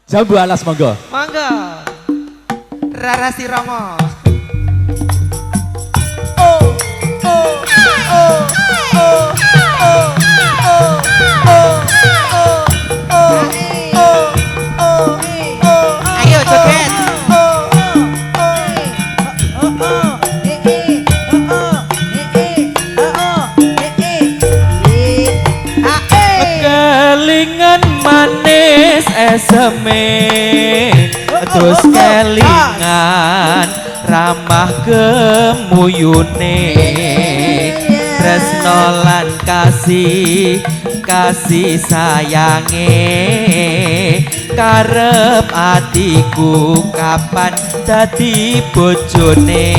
Jambu alas monggo. Monggo. Rara Siromo. Ayo joget. Kelingan manis eseme terus kelingan ramah kemuyune tresno lan kasih sayange karep atiku kapan dadi bojone.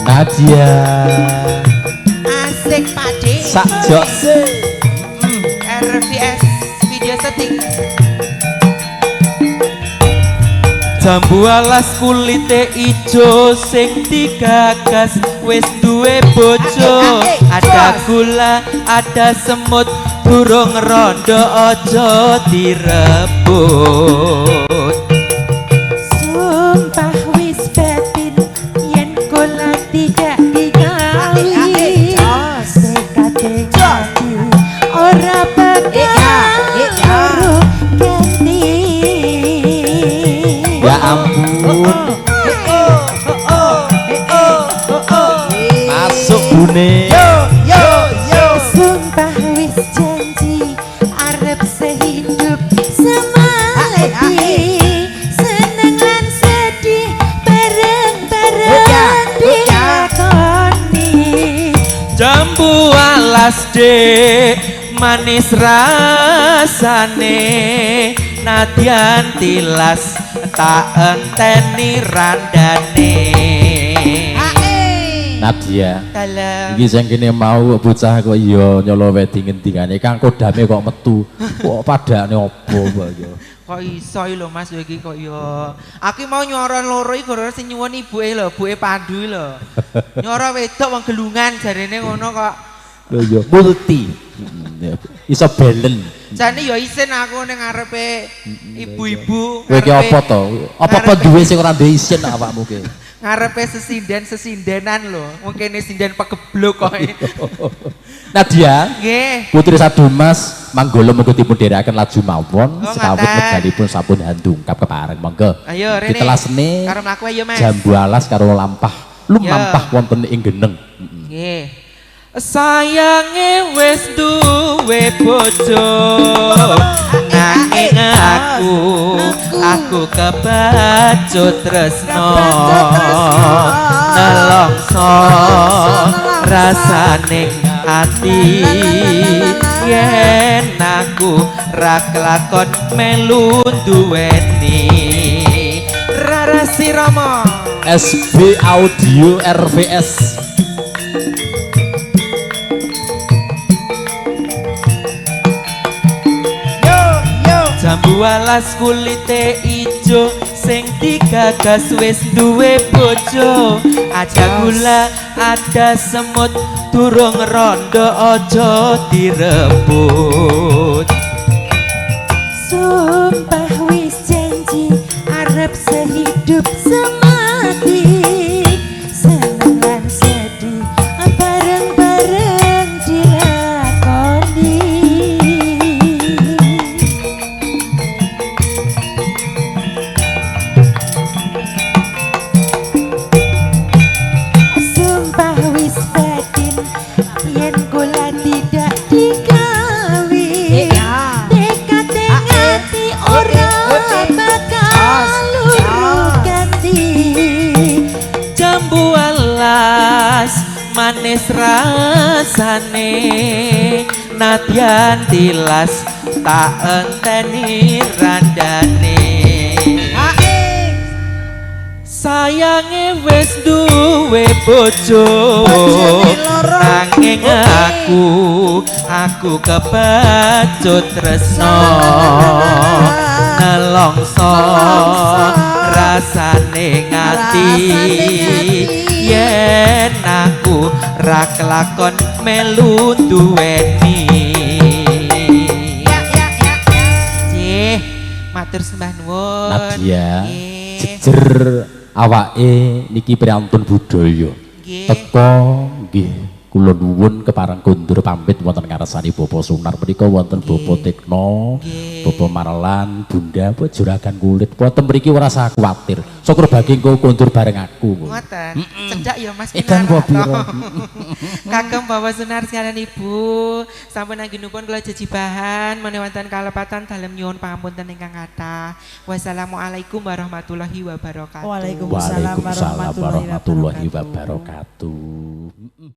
Nadia Asik pade sak jokse RVS video setting. jambu alas kulite ijo sing digagas wis duwe bojo ada gula ada semut durung rondo ojo direbut sumpah wis batin yen kula tidak digawi sekate jati ora bakal ganti ya ampun masuk bune sumpah wis janji arep sehidup semati seneng lan sedih bareng-bareng dilakoni jambu alas dek manis rasane nadyan tilas tak enteni randane. Nadia Dalam iki sing kene mau bocah kok iya nyolo wedding ngendingane Kang Kodame kok metu kok padane opo mbak yo kok iso lho Mas iki kok yo aku mau nyoron loro iki gara-gara sing nyuwun ibuke lho ibuke Pandu lho nyoro wedok wong gelungan jarene ngono kok lho yo multi iso balen jane yo isin aku ning ngarepe ibu-ibu kowe iki apa to apa duwe sing ora duwe isin awakmu ki ngarepe sesindenan lho mungkin sinden pegeblok kok Nadia nggih Putri Sadumas manggolo monggo dipun dherekaken laju mawon sawet ngaten. medalipun sampun handungkap kepareng monggo ayo rene ditelasne karo mlaku ayo Mas jambu alas karo lampah lumampah wonten ing geneng nggih sayange wis duwe bojo nanging aku kebacut tresno nelongso rasaning ati yen aku ra kelakon melu duweni Rara Siromo SB Audio RVS jambu alas kulite ijo sing digagas wis duwe bojo ada gula ada semut durung rondo ojo direbut sumpah wis janji arep sehidup semati seneng lan sedih bareng-bareng dilakoni sumpah wis batin yen kula tidak digawi dekat ngati ora bakal luru ganti jambu alas manis rasane nadyan tilas tak enteni randane sayange wis duwe bojo nanging aku kebacut tresno nelongso rasane ngati yen aku ra kelakon melu duweni matur sembah nuwun Nadia nggih jejer awake niki priyantun budaya nggih teko nggih kula nuwun kepareng kondur pamit wonten ngarsani Bapak Sunar menika wonten Bapak Tekno Bapak Marlan Bunda apa juragan kulit wonten mriki ora usah kuwatir syukur bagi engko kondur bareng aku ngoten cedhak ya Mas edan Pinar pira Kagem Bapak Sunar sekalian Ibu sampun anggenipun kula jejibahan menewonten kalepatan dalem nyuwun pangapunten ingkang kathah wassalamualaikum warahmatullahi wabarakatuh Waalaikumsalam warahmatullahi warahmatullahi wabarakatuh